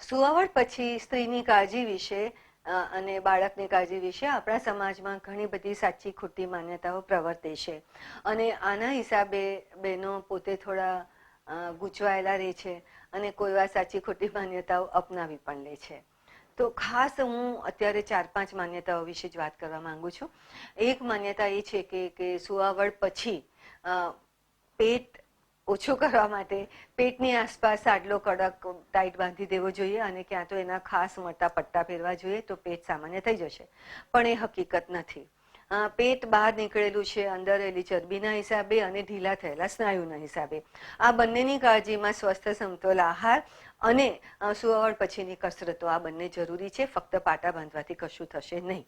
સુવાવડ પછી સ્ત્રીની કાળજી વિશે અને બાળકની કાળજી વિશે આપણા સમાજમાં ઘણી બધી સાચી ખોટી માન્યતાઓ પ્રવર્તે છે અને આના હિસાબે બહેનો પોતે થોડા ગૂંચવાયેલા રહે છે અને કોઈ વાર સાચી ખોટી માન્યતાઓ અપનાવી પણ લે છે. તો ખાસ હું અત્યારે 4-5 માન્યતાઓ વિશે જ વાત કરવા માંગુ છું. એક માન્યતા એ છે કે સુવાવડ પછી પેટ ઓછું કરવા માટે પેટની આસપાસ સાડલો કડક ટાઈટ બાંધી દેવો જોઈએ અને ક્યાં તો એના ખાસ મોટા પટ્ટા ફેરવા જોઈએ તો પેટ સામાન્ય થઈ જશે, પણ એ હકીકત નથી. પેટ બહાર નીકળેલું છે અંદર રહેલી ચરબીના હિસાબે અને ઢીલા થયેલા સ્નાયુના હિસાબે. આ બંનેની કાળજીમાં સ્વસ્થ સમતોલ આહાર અને સુવાવડ પછીની કસરતો આ બંને જરૂરી છે. ફક્ત પાટા બાંધવાથી કશું થશે નહીં.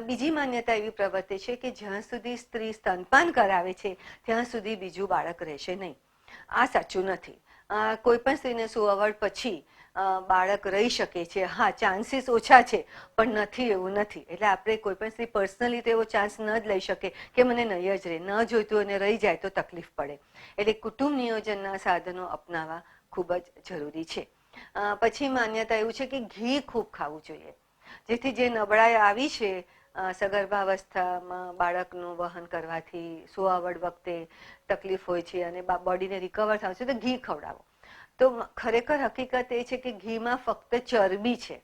બીજી માન્યતા એવી પ્રવર્તે છે કે જ્યાં સુધી સ્ત્રી સ્તનપાન કરાવે છે ત્યાં સુધી બીજું બાળક રહેશે નહીં. આ સાચું નથી. કોઈ પણ સ્ત્રીને સુવાવડ પછી બાળક રહી શકે છે. હા, ચાન્સીસ ઓછા છે પણ નથી એવું નથી. એટલે આપણે કોઈ પણ સ્ત્રી પર્સનલી તો એવો ચાન્સ ન જ લઈ શકે કે મને નહીં જ રહે, ન જોઈતું અને રહી જાય તો તકલીફ પડે. એટલે કુટુંબ નિયોજનના સાધનો અપનાવવા ખૂબ જ જરૂરી છે. પછી માન્યતા એવું છે કે ઘી ખૂબ ખાવું જોઈએ, જેથી જે નબળાઈ આવી છે સગર્ભાવસ્થામાં બાળકનું વહન કરવાથી સુવાવડ વખતે તકલીફ હોય છે અને બોડીને રિકવર થશે તો ઘી ખવડાવો. તો ખરેખર હકીકત એ છે કે ઘીમાં ફક્ત ચરબી છે.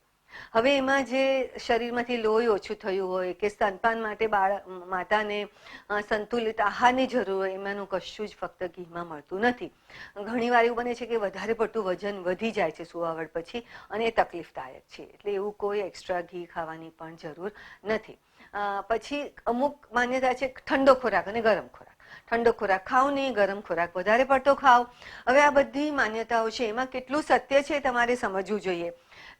હવે એમાં જે શરીરમાંથી લોહી ઓછું થયું હોય કે સ્તનપાન માટે માતાને સંતુલિત આહારની જરૂર હોય એમાંનું કશું જ ફક્ત ઘીમાં મળતું નથી. ઘણીવાર એવું બને છે કે વધારે પડતું વજન વધી જાય છે સુવાવડ પછી અને એ તકલીફદાયક છે. એટલે એવું કોઈ એક્સ્ટ્રા ઘી ખાવાની પણ જરૂર નથી. પછી અમુક માન્યતા છે ઠંડો ખોરાક અને ગરમ ખોરાક. ઠંડો ખોરાક ખાઓ નહીં, ગરમ ખોરાક વધારે પડતો ખાઓ. હવે આ બધી માન્યતાઓ છે એમાં કેટલું સત્ય છે તમારે સમજવું જોઈએ.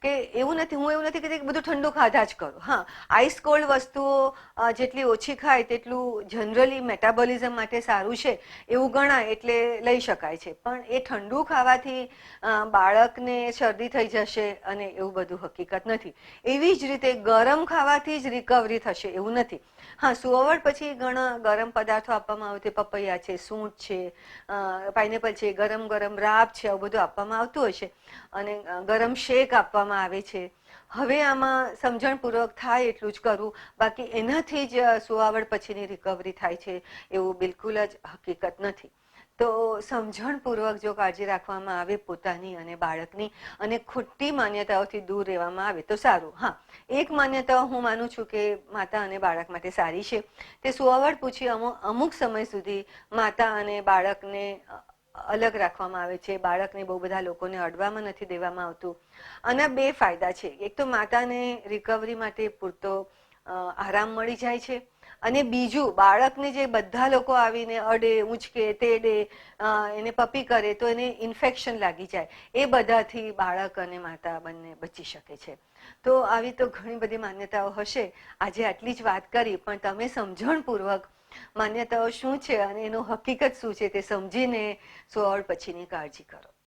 કે એવું નથી, હું એવું નથી કહેતી કે બધું ઠંડુ ખાધા જ કરો. હા, આઈસ કોલ્ડ વસ્તુઓ જેટલી ઓછી ખાય તેટલું જનરલી મેટાબોલિઝમ માટે સારું છે એવું ગણાય એટલે લઈ શકાય છે. પણ એ ઠંડુ ખાવાથી બાળકને શરદી થઈ જશે અને એવું બધું હકીકત નથી. એવી જ રીતે ગરમ ખાવાથી જ રિકવરી થશે એવું નથી. હા, સુવાવડ પછી ઘણા ગરમ પદાર્થો આપવામાં આવે છે. પપૈયા છે, સૂંઠ છે, પાઇનેપલ છે, ગરમ ગરમ રાબ છે, આવું બધું આપવામાં આવતું હોય છે અને ગરમ શેક આપવામાં આવે છે. હવે આમાં સમજણપૂર્વક થાય એટલું જ કરવું, બાકી એનાથી જ સુવાવડ પછીની રિકવરી થાય છે એવું બિલકુલ જ હકીકત નથી. તો સમજણપૂર્વક જો કાળજી રાખવામાં આવે પોતાની અને બાળકની અને ખોટી માન્યતાઓથી દૂર રહેવામાં આવે તો સારું. હા, એક માન્યતા હું માનું છું કે માતા અને બાળક માટે સારી છે. તે સુવાવડ પૂછી અમુક સમય સુધી માતા અને બાળકને અલગ રાખવામાં આવે છે. બાળકને બહુ બધા લોકોને અડવામાં નથી દેવામાં આવતું. આના બે ફાયદા છે. એક તો માતાને રિકવરી માટે પૂરતો આરામ મળી જાય છે અને બીજું બાળકને જે બધા લોકો આવીને અડે, ઊંચકે, તેડે, એને પપી કરે તો એને ઇન્ફેક્શન લાગી જાય. એ બધાથી બાળક અને માતા બંને બચી શકે છે. તો આવી તો ઘણી બધી માન્યતાઓ હશે. આજે આટલી જ વાત કરી, પણ તમે સમજણપૂર્વક માન્યતાઓ શું છે અને એનું હકીકત શું છે તે સમજીને સુવાવડ પછીની કાળજી કરો.